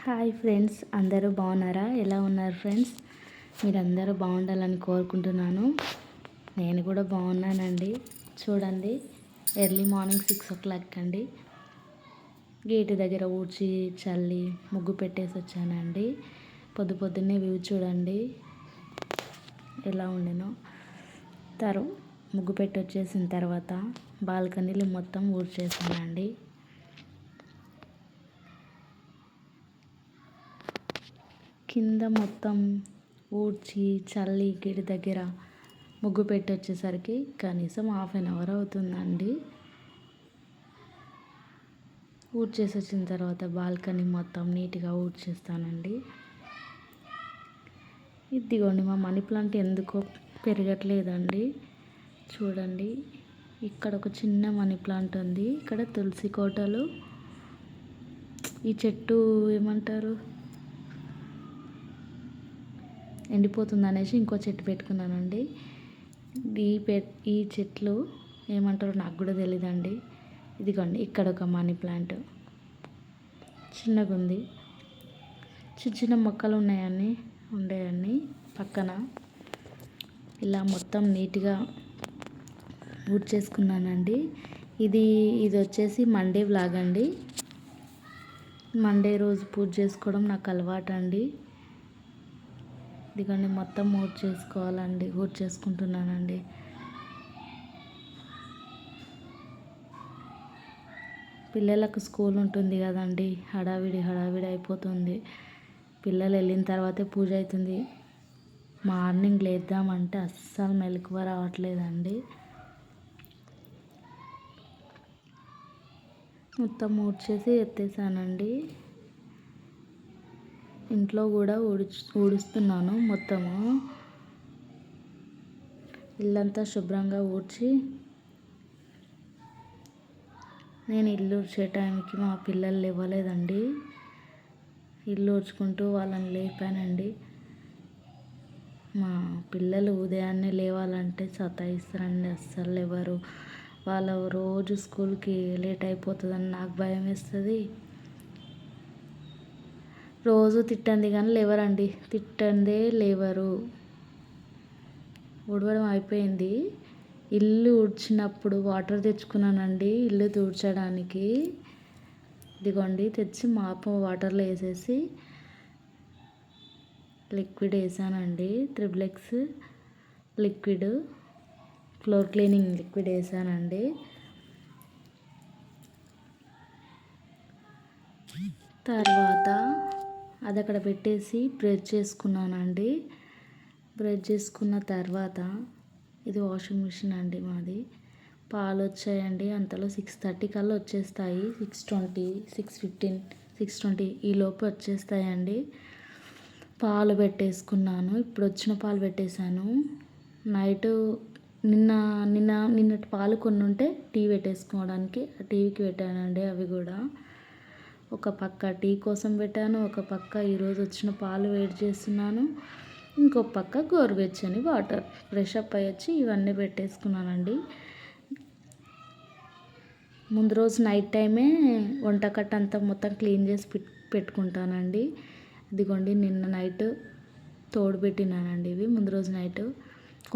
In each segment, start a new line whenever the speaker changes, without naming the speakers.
Hi friends, అందరూ బాగున్నారా? ఎలా ఉన్నారు ఫ్రెండ్స్? మీరందరూ బాగుండాలని కోరుకుంటున్నాను. నేను కూడా బాగున్నానండి. చూడండి, ఎర్లీ మార్నింగ్ 6 o'clock అండి. గేటు దగ్గర ఊడ్చి చల్లి ముగ్గు పెట్టేసి వచ్చానండి. పొద్దున్నే వ్యూ చూడండి ఎలా ఉండేనో. ముగ్గు పెట్టి వచ్చేసిన తర్వాత బాల్కనీలు మొత్తం ఊడ్చేసానండి. కింద మొత్తం ఊడ్చి చల్లి గేటు దగ్గర ముగ్గు పెట్టి వచ్చేసరికి కనీసం 1/2 hour అవుతుందండి. ఊడ్చేసి వచ్చిన తర్వాత బాల్కనీ మొత్తం నీట్గా ఊడ్చేస్తానండి. ఇదిగోండి, మా మనీ ప్లాంట్ ఎందుకో పెరగట్లేదండి. చూడండి, ఇక్కడ ఒక చిన్న మనీ ప్లాంట్ ఉంది. ఇక్కడ తులసి కోటలు, ఈ చెట్టు ఏమంటారు, ఎండిపోతుంది అనేసి ఇంకో చెట్టు పెట్టుకున్నానండి. ఈ చెట్లు ఏమంటారో నాకు కూడా తెలీదండి. ఇదిగోండి, ఇక్కడ ఒక మనీ ప్లాంట్ చిన్నగా ఉంది. చిన్న మొక్కలు ఉండేయండి పక్కన. ఇలా మొత్తం నీట్గా ఊడ్చేసుకున్నానండి. ఇది వచ్చేసి మండే వ్లాగ్ అండి. మండే రోజు పూజ చేసుకోవడం నాకు అలవాటు అండి. ఇదిగోండి, మొత్తం ఊడ్చేసుకుంటున్నానండి. పిల్లలకు స్కూల్ ఉంటుంది కదండి, హడావిడి అయిపోతుంది. పిల్లలు వెళ్ళిన తర్వాతే పూజ అవుతుంది. మార్నింగ్ లేద్దామంటే అస్సలు మెలకువ రావట్లేదండి. మొత్తం ఊడ్చేసి ఎత్తేసానండి. ఇంట్లో కూడా ఊడుస్తున్నాను. మొత్తము ఇల్లంతా శుభ్రంగా ఊడ్చి, నేను ఇల్లు ఊడ్చే టైంకి మా పిల్లలు లేవలేదండి. ఇల్లు ఊడ్చుకుంటూ వాళ్ళని లేపానండి. మా పిల్లలు ఉదయాన్నే లేవాలంటే సతాయిస్తారండి, అస్సలు లేవరు. వాళ్ళు రోజు స్కూల్కి లేట్ అయిపోతుందని నాకు భయం వేస్తుంది. రోజు తిట్టండి కానీ లేవరండి, తిట్టందే లేవరు. ఊడవడం అయిపోయింది. ఇల్లు ఊడ్చినప్పుడు వాటర్ తెచ్చుకున్నానండి ఇల్లు తుడచడానికి. ఇదిగోండి, తెచ్చి వాటర్లో వేసేసి లిక్విడ్ వేసానండి. XXX liquid, floor cleaning liquid వేసానండి. తర్వాత అది అక్కడ పెట్టేసి బ్రష్ చేసుకున్నానండి. బ్రష్ చేసుకున్న తర్వాత, ఇది వాషింగ్ మిషన్ అండి మాది. పాలు వచ్చాయండి. అంతలో 6:30 కల్లా వచ్చేస్తాయి. 6:20, 6:15, 6:20 ఈ లోపు వచ్చేస్తాయండి. పాలు పెట్టేసుకున్నాను. ఇప్పుడు వచ్చిన పాలు పెట్టేశాను. నిన్నటి పాలు కొన్ని ఉంటే టీ పెట్టేసుకోవడానికి టీవీకి పెట్టానండి. అవి కూడా ఒక పక్క టీ కోసం పెట్టాను, ఒక పక్క ఈరోజు వచ్చిన పాలు వేడి చేస్తున్నాను, ఇంకో పక్క గోరువెచ్చని వాటర్. ఫ్రెష్ అప్ అయ్యి వచ్చి ఇవన్నీ పెట్టేసుకున్నానండి. ముందు రోజు నైట్ టైమే వంటకట్ట అంతా మొత్తం క్లీన్ చేసి పెట్టుకుంటానండి. ఇదిగోండి, నిన్న నైట్ తోడుపెట్టినానండి. ఇవి ముందు రోజు నైట్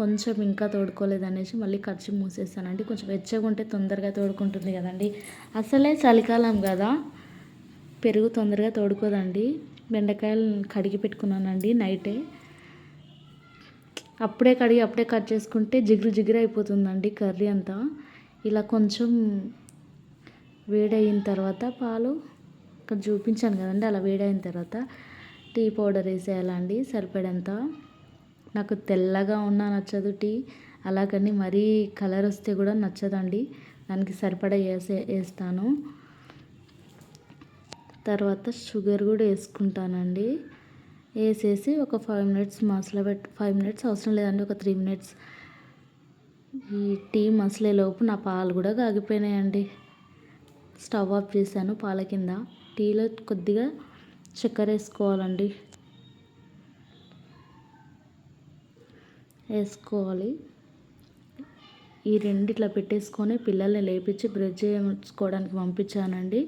కొంచెం ఇంకా తోడుకోలేదనేసి మళ్ళీ ఖర్చు మూసేస్తానండి. కొంచెం వెచ్చగా ఉంటే తొందరగా తోడుకుంటుంది కదండి. అసలే చలికాలం కదా, పెరుగు తొందరగా తోడుకోదండి. బెండకాయలు కడిగి పెట్టుకున్నానండి నైటే. అప్పుడే కడిగి అప్పుడే కట్ చేసుకుంటే జిగురు అయిపోతుందండి కర్రీ అంతా. ఇలా కొంచెం వేడయిన తర్వాత పాలు ఇక్కడ చూపించాను కదండి, అలా వేడైన తర్వాత టీ పౌడర్ వేసేయాలండి సరిపడంత. నాకు తెల్లగా ఉన్నా నచ్చదు టీ, అలాగని మరీ కలర్ వస్తే కూడా నచ్చదండి. దానికి సరిపడా వేస్తాను. తర్వాత షుగర్ కూడా వేసుకుంటానండి. వేసేసి ఒక 5 minutes 5 minutes అవసరం లేదండి, ఒక 3 minutes. ఈ టీ మసలేలోపు నా పాలు కూడా కాగిపోయినాయండి. స్టవ్ ఆఫ్ చేశాను. పాల కింద టీలో కొద్దిగా చక్కెర వేసుకోవాలి. ఈ రెండిట్లా పెట్టేసుకొని పిల్లల్ని లేపించి బ్రష్ చేసుకోవడానికి పంపించానండి.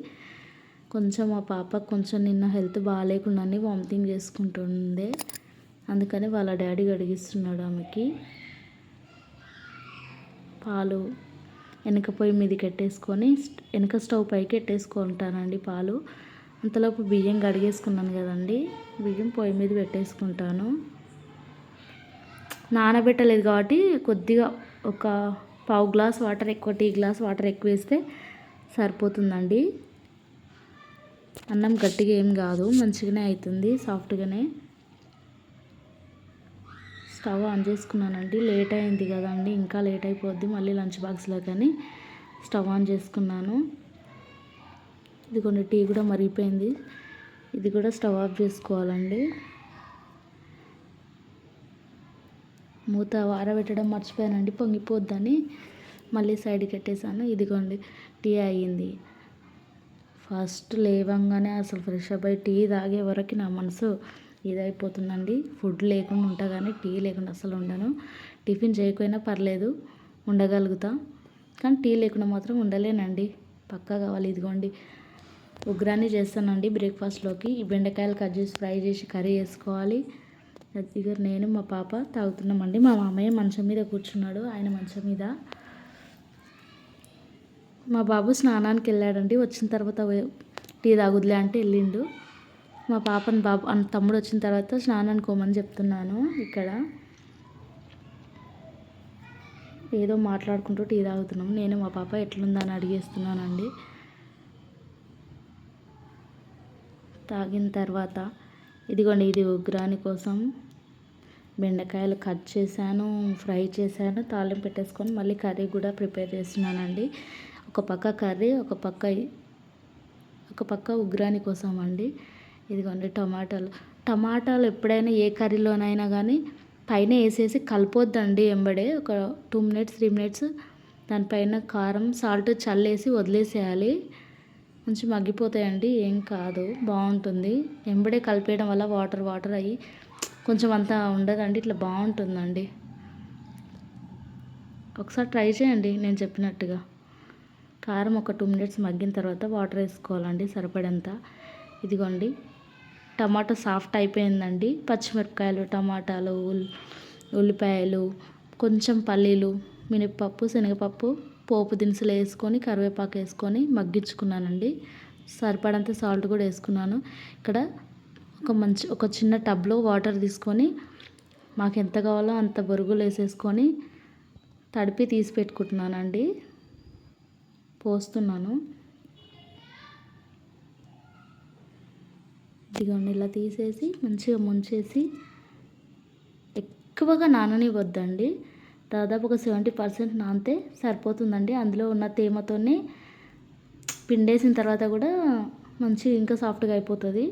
కొంచెం మా పాప కొంచెం నిన్న హెల్త్ బాగాలేకుండానే వామిటింగ్ చేసుకుంటుండే, అందుకని వాళ్ళ డాడీ కడిగిస్తున్నాడు ఆమెకి. పాలు వెనక పొయ్యి మీదకి పెట్టేసుకొని వెనక స్టవ్ పైకి పెట్టేసుకుంటానండి పాలు. అంతలోపు బియ్యం కడిగేసుకున్నాను కదండి, బియ్యం పొయ్యి మీద పెట్టేసుకుంటాను. నానబెట్టలేదు కాబట్టి కొద్దిగా ఒక పావు గ్లాస్ వాటర్ ఎక్కువ, టీ గ్లాస్ వాటర్ ఎక్కువ వేస్తే సరిపోతుందండి. అన్నం గట్టిగా ఏం కాదు, మంచిగానే అవుతుంది, సాఫ్ట్గానే. స్టవ్ ఆన్ చేసుకున్నానండి. లేట్ అయింది కదండి, ఇంకా లేట్ అయిపోద్ది మళ్ళీ లంచ్ బాక్స్లో, కానీ స్టవ్ ఆన్ చేసుకున్నాను. ఇది కొన్ని టీ కూడా మరిగిపోయింది, ఇది కూడా స్టవ్ ఆఫ్ చేసుకోవాలండి. మూత ఆరబెట్టడం మర్చిపోయానండి, పొంగిపోద్దని మళ్ళీ సైడ్కి పెట్టేసాను. ఇదిగోండి టీ అయ్యింది. ఫస్ట్ లేవంగానే అసలు ఫ్రెష్ అప్ అయ్యి టీ తాగే వరకు నా మనసు ఇదైపోతుందండి. ఫుడ్ లేకుండా ఉంటా కానీ టీ లేకుండా అసలు ఉండను. టిఫిన్ చేయకపోయినా పర్లేదు, ఉండగలుగుతా, కానీ టీ లేకుండా మాత్రం ఉండలేనండి, పక్కా కావాలి. ఇదిగోండి ఉగ్రాన్ని చేస్తానండి బ్రేక్ఫాస్ట్లోకి. ఈ బెండకాయలు కట్ చేసి ఫ్రై చేసి కర్రీ వేసుకోవాలి. ఇక నేను మా పాప తాగుతున్నామండి. మా మామయ్య మంచం మీద కూర్చున్నాడు, ఆయన మంచం మీద. మా బాబు స్నానానికి వెళ్ళాడండి, వచ్చిన తర్వాత టీ తాగుద్లే అంటే వెళ్ళిండు. మా పాపని తమ్ముడు వచ్చిన తర్వాత స్నానానికి పోమని చెప్తున్నాను. ఇక్కడ ఏదో మాట్లాడుకుంటూ టీ తాగుతున్నాము. నేను మా పాప ఎట్లుందని అడిగేస్తున్నానండి. తాగిన తర్వాత ఇదిగోండి, ఇది ఉగ్రాని కోసం బెండకాయలు కట్ చేశాను, ఫ్రై చేశాను, తాలింపు పెట్టేసుకొని మళ్ళీ కర్రీ కూడా ప్రిపేర్ చేస్తున్నానండి. ఒక పక్క కర్రీ, ఒక పక్క ఉగ్రాని కోసం అండి. ఇదిగోండి టమాటాలు ఎప్పుడైనా ఏ కర్రీలోనైనా కానీ పైన వేసేసి కలిపొద్దండి ఎంబడే. ఒక 2 minutes 3 minutes దానిపైన కారం సాల్ట్ చల్లేసి వదిలేసేయాలి, కొంచెం మగ్గిపోతాయండి, ఏం కాదు, బాగుంటుంది. ఎంబడే కలిపేయడం వల్ల వాటర్ అయ్యి కొంచెం అంతా ఉండదండి, ఇట్లా బాగుంటుందండి. ఒకసారి ట్రై చేయండి నేను చెప్పినట్టుగా. కారం ఒక 2 minutes మగ్గిన తర్వాత వాటర్ వేసుకోవాలండి సరిపడంత. ఇదిగోండి టమాటా సాఫ్ట్ అయిపోయిందండి. పచ్చిమిరపకాయలు, టమాటాలు, ఉల్లిపాయలు, కొంచెం పల్లీలు, మినపప్పు, శనగపప్పు, పోపు దినుసులు వేసుకొని కరివేపాకు వేసుకొని మగ్గించుకున్నానండి. సరిపడంత సాల్ట్ కూడా వేసుకున్నాను. ఇక్కడ ఒక చిన్న టబ్లో వాటర్ తీసుకొని మాకు ఎంత కావాలో అంత బొరుగులు వేసేసుకొని తడిపి తీసి పెట్టుకుంటున్నానండి, పోస్తున్నాను. ఇదిగోండి ఇలా తీసేసి మంచిగా ముంచేసి, ఎక్కువగా నాననివ్వద్దండి, దాదాపు ఒక 70% నానితే సరిపోతుందండి. అందులో ఉన్న తేమతోనే పిండేసిన తర్వాత కూడా మంచిగా ఇంకా సాఫ్ట్గా అయిపోతుంది.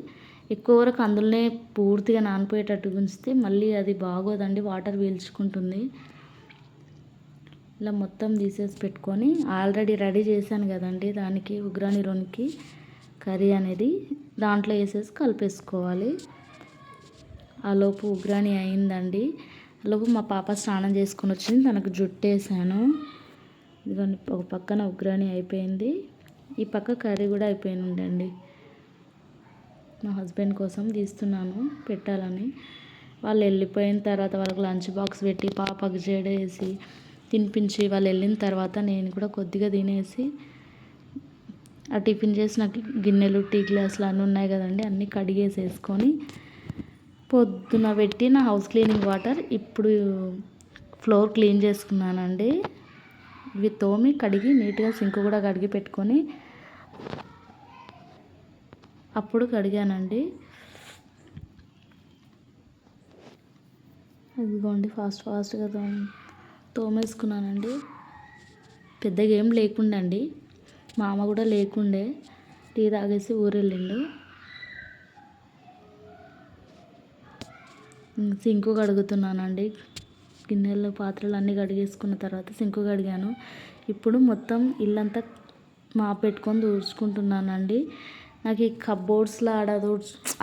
ఎక్కువ వరకు అందులోనే పూర్తిగా నానిపోయేటట్టు ఉంచితే మళ్ళీ అది బాగోదండి, వాటర్ పీల్చుకుంటుంది. ఇలా మొత్తం తీసేసి పెట్టుకొని ఆల్రెడీ రెడీ చేశాను కదండి, దానికి ఉగ్రాని రోనికి కర్రీ అనేది దాంట్లో వేసేసి కలిపేసుకోవాలి. ఆలోపు ఉగ్రాని అయిందండి. ఆలోపు మా పాప స్నానం చేసుకొని వచ్చింది, తనకు జుట్టు వేసాను. ఇదిగోండి ఒక పక్కన ఉగ్రాని అయిపోయింది, ఈ పక్క కర్రీ కూడా అయిపోయిందండి. మా హస్బెండ్ కోసం తీస్తున్నాను పెట్టాలని. వాళ్ళు వెళ్ళిపోయిన తర్వాత వాళ్ళకి లంచ్ బాక్స్ పెట్టి పాపకు జడేసి తినిపించి వాళ్ళు వెళ్ళిన తర్వాత నేను కూడా కొద్దిగా తినేసి ఆ టిఫిన్ చేసిన గిన్నెలు, టీ గ్లాసులు అన్నీ ఉన్నాయి కదండి, అన్నీ కడిగేసేసుకొని పొద్దున పెట్టిన హౌస్ క్లీనింగ్ వాటర్ ఇప్పుడు ఫ్లోర్ క్లీన్ చేసుకున్నానండి. ఇవి తోమి కడిగి నీట్గా సింక్ కూడా కడిగి పెట్టుకొని అప్పుడు కడిగానండి. ఇదిగోండి ఫాస్ట్గా తోమేసుకున్నానండి. పెద్దగా ఏం లేకుండండి, మామ కూడా లేకుండే, టీ తాగేసి ఊరెళ్ళిండు. సింకు కడుగుతున్నానండి, గిన్నెలు పాత్రలు అన్నీ కడిగేసుకున్న తర్వాత సింకు కడిగాను. ఇప్పుడు మొత్తం ఇల్లంతా పెట్టుకొని తుడుచుకుంటున్నానండి. నాకు ఈ కబోర్డ్స్లో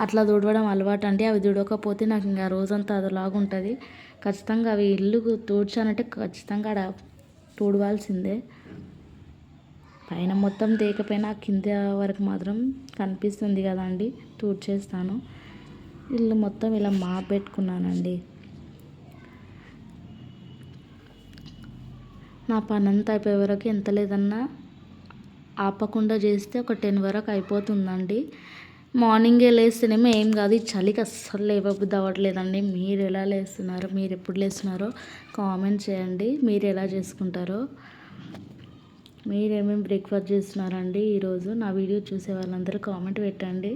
అట్లా తుడవడం అలవాటు అండి. అవి తుడవకపోతే నాకు ఇంకా రోజంతా అదోలాగా ఉంటుంది. ఖచ్చితంగా అవి ఇల్లు తుడిచానంటే ఖచ్చితంగా ఆడ తుడవాల్సిందే. పైన మొత్తం తేకపోయినా కింద వరకు మాత్రం కనిపిస్తుంది కదండి, చేస్తాను. ఇల్లు మొత్తం ఇలా మాప్ పెట్టుకున్నానండి. నా పని అంతా అయిపోయే వరకు ఎంత లేదన్నా ఆపకుండా చేస్తే ఒక 10 వరకు అయిపోతుందండి. మార్నింగే లేస్తేనేమో ఏం కాదు, ఈ చలికి అస్సలు లేవబుద్ధి అవ్వట్లేదండి. మీరు ఎలా లేస్తున్నారు, మీరు ఎప్పుడు లేస్తున్నారో కామెంట్ చేయండి. మీరు ఎలా చేసుకుంటారో, మీరేమేమి బ్రేక్ఫాస్ట్ చేస్తున్నారండి ఈరోజు. నా వీడియో చూసే వాళ్ళందరూ కామెంట్ పెట్టండి.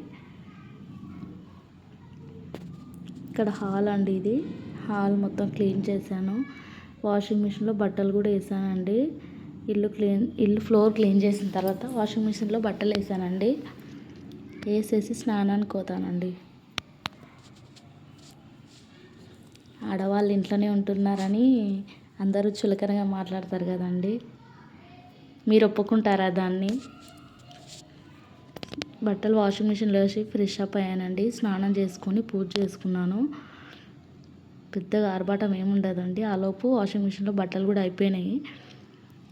ఇక్కడ హాల్ అండి, ఇది హాల్ మొత్తం క్లీన్ చేశాను. వాషింగ్ మిషన్లో బట్టలు కూడా వేసానండి. ఇల్లు ఫ్లోర్ క్లీన్ చేసిన తర్వాత వాషింగ్ మిషన్లో బట్టలు వేసానండి. వేసేసి స్నానానికి పోతానండి. ఆడవాళ్ళు ఇంట్లోనే ఉంటున్నారని అందరూ చులకనగా మాట్లాడతారు కదండి, మీరు ఒప్పుకుంటారా దాన్ని? బట్టలు వాషింగ్ మిషన్లో వేసి ఫ్రెష్ అప్ అయ్యానండి. స్నానం చేసుకొని పూజ చేసుకున్నాను. పెద్దగా ఆర్భాటం ఏముండదండి. ఆలోపు వాషింగ్ మిషన్లో బట్టలు కూడా అయిపోయినాయి.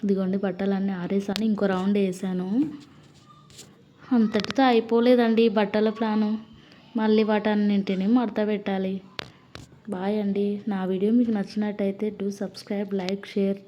ఇదిగోండి బట్టలన్నీ ఆరేసాను, ఇంకో రౌండ్ వేసాను. అంతటితో అయిపోలేదండి బట్టల ప్లాను. మళ్ళీ వాటన్నింటినీ మడత పెట్టాలి. బాయ్ అండి. నా వీడియో మీకు నచ్చినట్టయితే డూ సబ్స్క్రైబ్, లైక్, షేర్.